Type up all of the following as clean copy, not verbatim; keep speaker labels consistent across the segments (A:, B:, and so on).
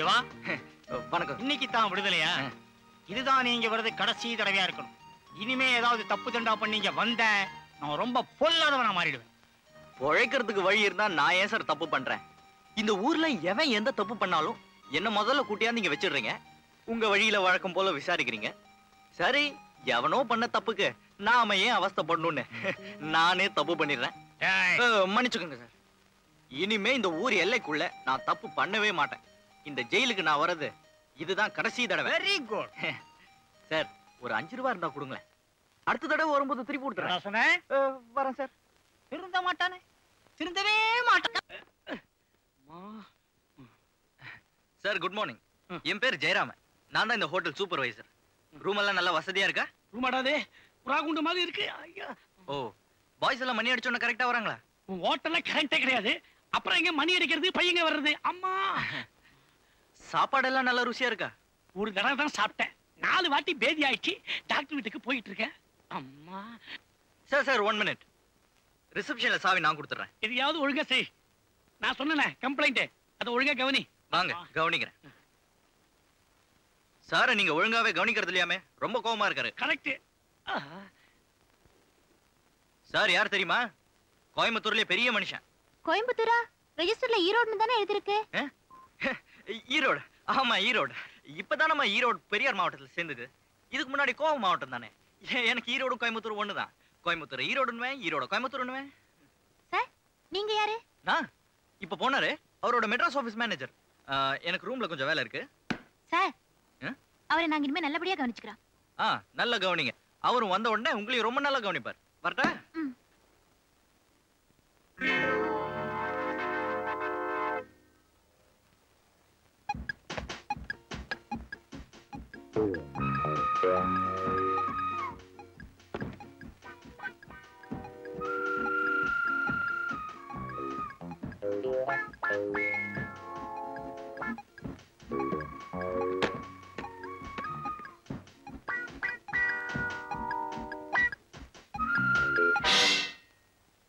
A: இவா
B: வணக்கம்.
A: இன்னைக்கு தான் விடுதலையா? இதுதான் நீங்க வர்றது கடைசி தடவையா இருக்கணும். இனிமே ஏதாவது தப்பு தண்டா பண்ணீங்க வந்த நான் ரொம்ப பொல்லாதவனா மாறிடுவேன்.
B: உழைக்கிறதுக்கு வழி இருந்தா நான் ஏன் சார் தப்பு பண்றேன்? இந்த ஊர்ல எவன் எந்த தப்பு பண்ணாலும் என்ன முதல்ல கூட்டியா நீங்க வச்சிடுறீங்க. உங்க வழியில வழக்கம் போல விசாரிக்கிறீங்க. சரி, எவனோ பண்ண தப்புக்கு நாம ஏன் அவஸ்தைப்படணும்னு நானே தப்பு பண்ணிடுறேன். மன்னிச்சுக்கோங்க சார். இனிமே இந்த ஊர் எல்லைக்குள்ள நான் தப்பு பண்ணவே மாட்டேன். இந்த ஜெயிலுக்கு நான் வர்றது இதுதான் கடைசி தடவை.
A: Very good
B: sir. ஒரு 5 ரூபா இருந்தா கொடுங்களேன். அடுத்த தடவை வரும்போது திருப்பி கொடுத்துறேன்.
A: சொன்னேன்
B: வரேன் சார்.
A: திருந்த மாட்டானே, திருந்தவே மாட்டான்.
B: Sir good morning. என் பேர் ஜெயராமன். நான் தான் இந்த ஹோட்டல் சூப்பர்வைசர். ரூம் எல்லாம் நல்லா வசதியா இருக்கா?
A: ரூமாடாதே புறாகுண்டு மாதிரி இருக்கு. ஐயா,
B: ஓ, பாய்ஸ் எல்லாம் மணி அடிச்சோன்னு கரெக்டா வராங்களா?
A: உன் ஹோட்டல்ல கரண்டே கிடையாது, அப்புறம் எங்க மணி அடிக்கிறது, பையங்க வர்றது? அம்மா,
B: சாப்பாடெல்லாம் நல்லா ருசியா இருக்கா?
A: ஒரு தடவை தான் சாப்பிட்டேன், 4 வாட்டி பேதி ஆயிடுச்சு. டாக்டர் வீட்டுக்கு போயிட்டு இருக்கேன். அம்மா.
B: Sir 1 minute. ரிசப்ஷன்ல சாவி நான் கொடுத்துறேன்.
A: எதையாவது ஒழுங்கா செய். நான் சொன்னேன் கம்ப்ளைண்ட், அதை ஒழுங்கா கவனி.
B: வாங்க கவனிக்கிறேன். சார நீங்க ஒழுங்காவே கவனிக்கிறது இல்லையாமே, ரொம்ப கோவமா இருக்காரு.
A: கரெக்ட்.
B: சார் யார் தெரியுமா? கோயம்புத்தூர்ல பெரிய மனுஷன்.
C: கோயம்புத்தூரா? ரெஜிஸ்டர்ல ஈரோடுன்னு தானே எழுதிருக்கு.
B: ஈரோடு? ஆமா ஈரோடு. இப்பதான் நம்ம ஈரோடு பெரியார் மாவட்டத்துல சேர்ந்தது. இதுக்கு முன்னாடி கோவம் மாவட்டம் தானே. எனக்கு ஈரோடு கோயம்புத்தூர் ஒண்ணுதான். கோயம்புத்தூர் ஈரோடுன்னுவேன், ஈரோடு கோயம்புத்தூர்னுவேன்.
C: சார் நீங்க யாரு?
B: நான் இப்ப போனாரு, அவரோட மெட்ராஸ் ஆபீஸ் மேனேஜர். எனக்கு ரூம்ல கொஞ்சம் வேலை இருக்கு.
C: சார் அவரை நாங்க இனிமே நல்லபடியா கவனிச்சுக்கிறோம்.
B: நல்ல கவனிங்க. அவரும் வந்த உடனே உங்களையும் ரொம்ப நல்லா கவனிப்பார். வரட்டா?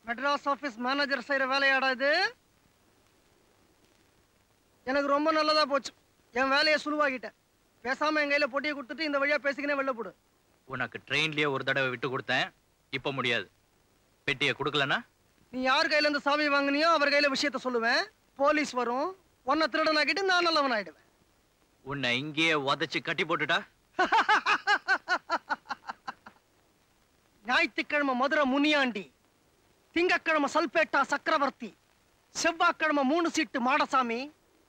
D: மெட்ராஸ் ஆபீஸ் மேனேஜர் செய்யற வேலையாடா இது? எனக்கு ரொம்ப நல்லதா போச்சு. என் வேலையை சுழுவாகிட்டேன். பேசாம என் கையில பொட்டியை கொடுத்துட்டு இந்த வழியா பேசிக்கினே வெளில போடு.
B: உனக்கு ட்ரெயின்லயே ஒரு தடவை விட்டு கொடுத்தேன், இப்ப முடியாது. பெட்டியை கொடுக்கலனா
D: நீ யார் கையில இருந்து சாவி வாங்கினியோ அவர் கையில விஷயத்த சொல்லுவேன். போலீஸ் வரும், உன்னை திருடனாக்கிட்டு நான் நல்லவன் ஆயிடுவேன்.
B: உன்னை இங்கேயே உதைச்சு கட்டி போட்டுட்டா?
D: ஞாயிற்றுக்கிழமை மதுரை முனியாண்டி, திங்கக்கிழமை சல்பேட்டா சக்கரவர்த்தி, செவ்வாய்க்கிழமை 3 சீட்டு மாடசாமி,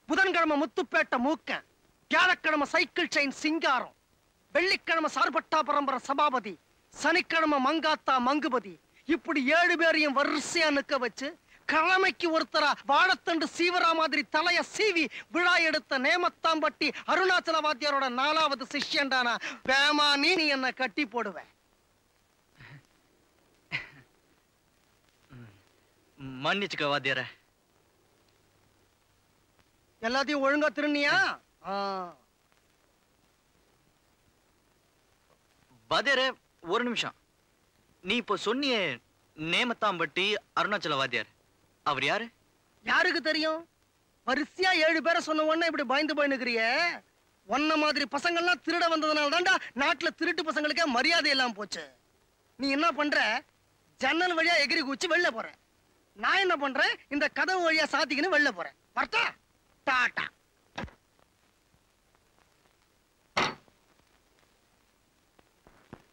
D: புதன்கிழமை முத்துப்பேட்டை மூக்கன், வியாழக்கிழமை சைக்கிள் செயின் சிங்காரம், வெள்ளிக்கிழமை சார்பட்டா பரம்பரை சபாபதி, சனிக்கிழமை மங்காத்தா மங்குபதி. இப்படி 7 பேரையும் வரிசையா நிக்க வச்சு கிழமைக்கு ஒருத்தரா வாழத்தண்டு சீவரா மாதிரி தலைய சீவி விழா எடுத்த நேமத்தாம்பட்டி அருணாச்சல வாத்தியாரோட 4வது சிஷ்யன்டானா பேமா நீ என்ன கட்டி போடுவேன்.
B: மன்னிச்சுக்க வாத்தியார.
D: எல்லாத்தையும் ஒழுங்கா திருநியா?
B: வாத்தியார ஒரு நிமிஷம். நீ இப்ப சொன்னியே நேமத்தாம்பட்டி அருணாச்சல வாத்தியார், அவர் யாரு?
D: யாருக்கு தெரியும்? வரிசையா 7 பேரை சொன்ன உடனே இப்படி பயந்து போயினுக்கிறிய. ஒன்ன மாதிரி பசங்கள்லாம் திருட வந்ததுனால தான்டா நாட்டுல திருட்டு பசங்களுக்கே மரியாதை எல்லாம் போச்சு. நீ என்ன பண்ற? ஜன்னல் வழியா எகிரி குச்சி வெளில போற. நான் என்ன பண்றேன்? இந்த கதவு வழியா சாத்திக்கின்னு வெளில போறேன். வரட்டா? டாடா.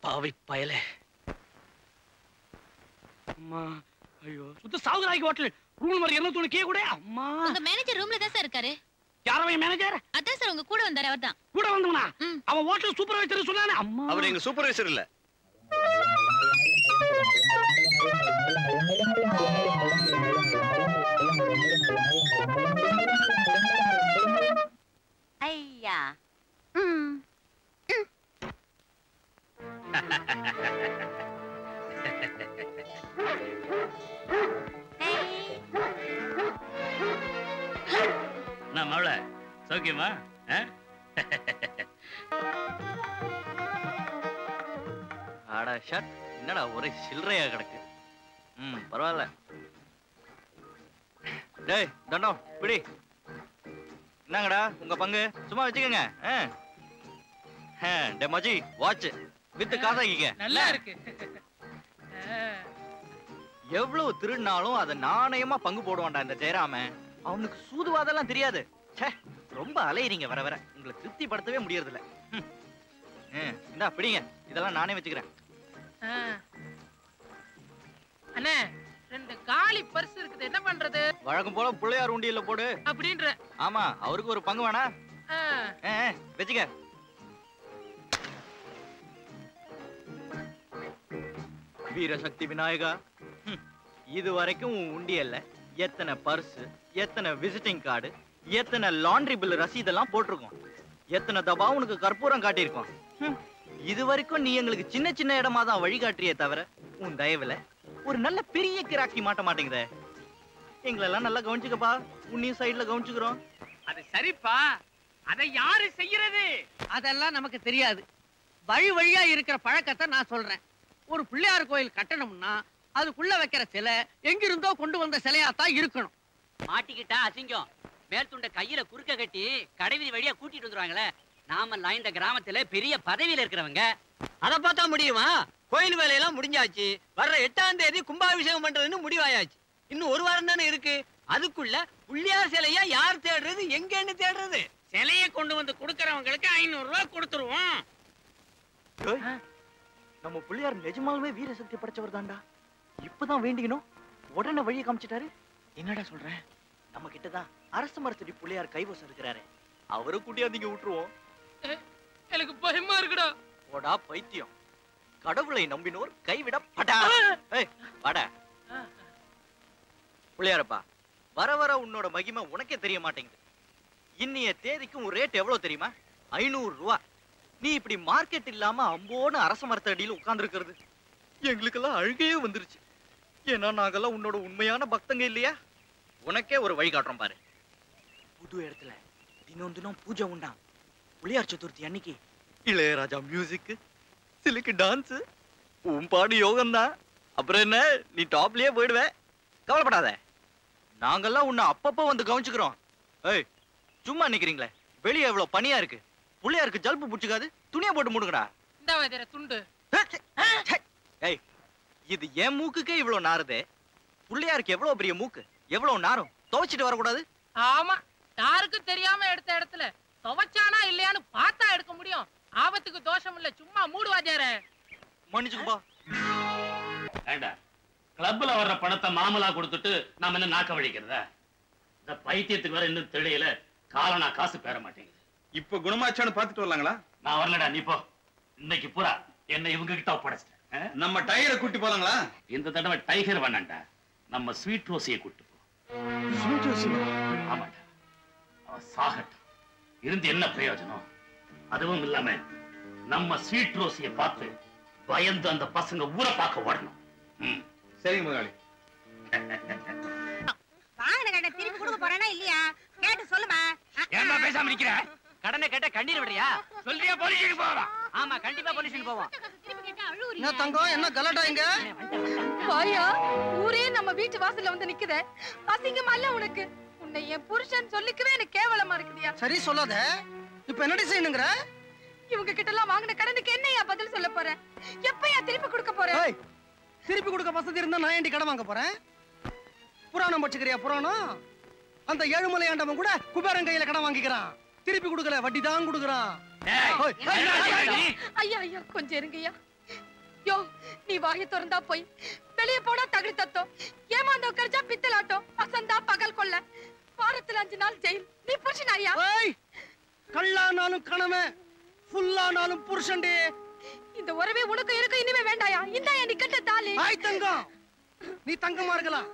B: பாவி பயலே.
A: அம்மா, ஐயோ, சுத்த சாவுகளாகி ஹோட்டல். ரூம் நம்பர் 201 கே கூட. அம்மா,
C: உங்க மேனேஜர் ரூம்ல தான் சார் இருக்காரு.
A: யாரவன் மேனேஜர்?
C: அதான் சார் உங்க கூட வந்தாரு. அவர்தான்.
A: கூட வந்தவனா? அவன் ஹோட்டல் சூப்பர்வைசர் சொன்னானே. அம்மா,
E: அவர் எங்க சூப்பர்வைசர் இல்ல.
C: ஐயா.
A: நான் மவள சௌக்கியமா?
B: ஆடா ஷட், என்னடா ஒரே சில்லறையா கிடக்கு. பரவாயில்ல. டேய் தண்டம் பிடி. என்னங்கடா உங்க பங்கு சும்மா வச்சுக்கோங்க. டே மஜி வாட்ச் வித் காசாக்கிக்க.
E: நல்லா இருக்கு.
B: எவ்வளவு திருடினாலும் அதை நாணயமா பங்கு போடுவான்டா இந்த ஜெயராமன். அவனுக்கு சூதுவாதெல்லாம் தெரியாது. ரொம்ப அலையிறீங்க வர வர. உங்களை திருப்திப்படுத்தவே முடியறது இல்ல. இந்தா பிடிங்க, இதெல்லாம் நானே வச்சுக்கிறேன்.
E: அண்ணே 2 காலி பர்ஸ் இருக்குது, என்ன பண்றது?
B: வழக்கம் போல பிள்ளையார் உண்டியல்ல போடு
E: அப்படின்ற.
B: ஆமா, அவருக்கு ஒரு பங்கு வேணா. வச்சுக்க. வீரசக்தி விநாயகா, இது வரைக்கும் உன் உண்டியல்ல எத்தனை பர்ஸ், எத்தனை விசிட்டிங் கார்டு, எத்தனை லாண்ட்ரி பில் ரசீதெல்லாம் போட்டிருக்கோம். எத்தனை தபா உனக்கு கற்பூரம் காட்டியிருக்கோம். இது வரைக்கும் நீ எங்களுக்கு சின்ன சின்ன இடமா தான் வழிகாட்டியே தவிர உன் தயவுல ஒரு நல்ல பெரிய கிராக்கி மாட்ட மாட்டேங்குதே. எங்களெல்லாம் நல்லா கவனிச்சுக்கப்பா. உன்னையும் சைடுல கவனிச்சுக்கிறோம்.
E: அது சரிப்பா, அதை யாரு செய்யறது?
F: அதெல்லாம் நமக்கு தெரியாது. வழி வழியா இருக்கிற பழக்கத்தை நான் சொல்றேன். ஒரு பிள்ளையார் கோயில் கட்டணும்னா அதுக்குள்ள வைக்கிற சிலை எங்கிருந்தோ கொண்டு வந்த சிலையாத்தான் இருக்கணும்.
G: மாட்டிக்கிட்டா அசிங்கம். மேல் துண்ட கையில குறுக்க கட்டி கடைவீதி வழியா கூட்டிட்டு வந்துருவாங்களே. நாமெல்லாம் இந்த கிராமத்துல பெரிய பதவியில இருக்கிறவங்க.
F: அதை பார்த்தா முடியுமா? கோயில் வேலையெல்லாம் முடிஞ்சாச்சு. வர்ற 8ஆம் தேதி கும்பாபிஷேகம் பண்றதுன்னு முடிவாயாச்சு. இன்னும் 1 வாரம் தானே இருக்கு. அதுக்குள்ள புள்ளியார் சிலையா யார் தேடுறது, எங்கன்னு தேடுறது?
E: சிலையை கொண்டு வந்து கொடுக்கறவங்களுக்கு 500 ரூபாய் கொடுத்துருவோம்.
B: நம்ம பிள்ளையார் நிஜமாலுமே வீரசக்தி படைச்சவர் தான்டா. இப்பதான் வேண்டிக்கணும், உடனே வழியை காமிச்சிட்டாரு. என்னடா சொல்றேன்? நம்ம கிட்டதான் அரசு மரத்தடி பிள்ளையார் கைவசம் இருக்கிறாரு. அவரை கூட்டியாந்தீங்க விட்டுருவோம்.
E: எனக்கு பயமா இருக்குடா.
B: போடா பைத்தியம். கடவுளை நம்பினோர் கைவிட படா. பட பிள்ளையாரப்பா, வர வர உன்னோட மகிமை உனக்கே தெரிய மாட்டேங்குது. இன்னைய தேதிக்கு உன் ரேட் எவ்வளவு தெரியுமா? 500 ரூபாய். நீ இப்படி மார்க்கெட் இல்லாம அம்போன்னு அரச மரத்தடியில் உட்கார்ந்து இருக்கிறது எங்களுக்கெல்லாம் அழுகையே வந்துருச்சு. ஏன்னா நாங்கெல்லாம் உன்னோட உண்மையான பக்தங்க இல்லையா? உனக்கே ஒரு வழி காட்டுறோம் பாரு. புது இடத்துல தினம் தினம் பூஜை உண்டா. பிள்ளையார் சதுர்த்தி அன்னைக்கு இளையராஜா மியூசிக், சிலுக்கு டான்ஸ், உன் பாடு யோகம் தான். அப்புறம் என்ன, நீ டாப்லயே போயிடுவ. கவலைப்படாத, நாங்கெல்லாம் உன்னை அப்பப்போ வந்து கவனிச்சுக்கிறோம். ஏய், சும்மா நிக்கிறீங்களே, வெளியே எவ்வளவு பனியா இருக்கு. பிள்ளையாருக்கு ஜல்பு புடிச்சுக்காது, துணியை போட்டு மூடுங்கடா.
E: இந்த வயதர துண்டு.
B: ஏய், இது என் மூக்குக்கே இவ்வளவு நாறுதே. பிள்ளையாருக்கு எவ்வளவு பெரிய மூக்கு, எவ்வளவு நாரும். துவைச்சிட்டு வரக்கூடாது?
E: ஆமா, யாருக்கும் தெரியாம எடுத்த இடத்துல துவைச்சானா இல்லையான்னு பார்த்தா எடுக்க முடியும். ஆபத்துக்கு தோஷம் இல்ல, சும்மா மூடு வாஜார.
B: மன்னிச்சுக்கப்பா.
H: ஏண்டா, கிளப்ல வர்ற பணத்தை மாமலா கொடுத்துட்டு நாம என்ன நாக்க வழிக்கிறதா? இந்த பைத்தியத்துக்கு வர இன்னும் தெரியல. காலனா காசு பெற மாட்டேங்குது.
I: இப்ப குணமாச்சான்னு பாத்துட்டு வரலாங்களா?
H: நான் வரலடா, நீ போ. இன்னைக்கு பூரா என்ன இவங்க கிட்ட ஒப்படைச்சிட்டேன்.
I: நம்ம டைகரை கூட்டி போலாங்களா?
H: இந்த தடவை டைகர் வேணாண்டா, நம்ம ஸ்வீட் ரோசியை கூட்டு போ. ஆமாண்டா, அவ சாகட்டும். இருந்து என்ன பிரயோஜனம்? அதுவும் இல்லாம நம்ம ஸ்வீட் ரோசியை பார்த்து பயந்து அந்த பசங்க ஊரை பார்க்க ஓடணும்.
I: சரிங்க முதலாளி.
J: வாங்கின கடனை திருப்பி கொடுக்க போறானா இல்லையா கேட்டு சொல்லுமா.
A: ஏமா பேசாம நிக்கிற?
G: கடனை கேட்ட கண்ணீர் விடுறியா?
A: சொல்றியா போலீஸுக்கு போறோம்?
G: ஆமா, கண்டிப்பா போலீஸுக்கு போவோம்.
D: என்ன தங்கம், என்ன கலடா இங்க?
K: வாயா, ஊரே நம்ம வீட்டு வாசல்ல வந்து நிக்குதே. அசிங்கமா இல்ல உனக்கு? உன்னை என் புருஷன் சொல்லிக்கவே எனக்கு கேவலமா இருக்குதியா?
D: சரி சொல்லாத. இப்ப என்னடி செய்யணுங்கற?
K: இவங்க கிட்ட எல்லாம் வாங்கின கடனுக்கு என்னையா பதில் சொல்ல போற? எப்பயா திருப்பி கொடுக்க போற?
D: திருப்பி கொடுக்க வசதி இருந்தா நான் ஏண்டி கடன் வாங்க போறேன்? புராணம் படிச்சுக்கிறியா? புராணம் அந்த ஏழுமலை ஆண்டவன் கூட குபேரன் கையில கடன் வாங்கிக்கிறான். திருப்பி கொடுக்கல, வட்டி தான் கொடுக்கறான்.
K: ஐயா ஐயா, கொஞ்சம் இருங்கய்யா. யோ, நீ வாயை திறந்தா போய் வெளியே போனா தகுதி தத்தம், ஏமாந்தோ கர்ஜா பித்தலாட்டம், அசந்தா பகல் கொள்ள, வாரத்துல 5 நாள் ஜெயில். நீ புருஷன் ஐயா?
D: கல்லானாலும் கணவன், ஃபுல்லானாலும் புருஷன்டி.
K: இந்த உறவே உனக்கு இருக்கு இனிமே வேண்டாயா? இந்தாயா நீ கட்ட தாலி.
D: ஆய் தங்கம், நீ தங்கமா இருக்கலாம்,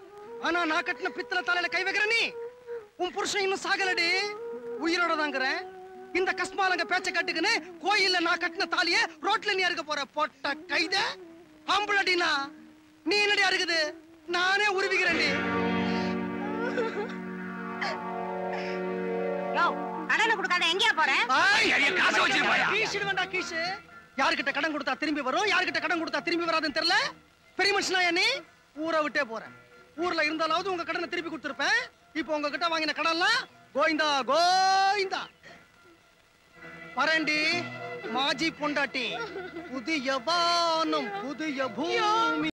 D: ஆனா நான் கட்டின பித்தளை தலையில கை வைக்கிற நீ. உன் புருஷன் இன்னும் சாகலடி, உயிரோட தாங்கற. இந்த கஸ்மாலங்க பேச்ச கட்டுக்குன்னு கோயில்ல நான் கட்டின தாலிய ரோட்ல நீ அறுக்க போற. பொட்ட கைத ஆம்பளடினா நீ என்னடி அறுக்குது? நானே உருவிக்கிறேன்டி.
J: கடனை கொடுக்காத எங்கயா போற?
A: காசு வச்சிருப்பாயா?
D: கீஷிடு வேண்டா கீஷு. யார்கிட்ட கடன் கொடுத்தா திரும்பி வரும், யார்கிட்ட கடன் கொடுத்தா திரும்பி வராதுன்னு தெரியல. பெரிய மனுஷனா நீ? ஊரை விட்டே போறேன். ஊர்ல இருந்தாலாவது உங்க கடனை திருப்பி கொடுத்துருப்பேன். இப்போ உங்ககிட்ட வாங்கின கடன்லாம் கோவிந்தா கோவிந்தா. வரேன்டி மாஜி பொண்டாட்டி. புதிய வானம் புதிய பூமி.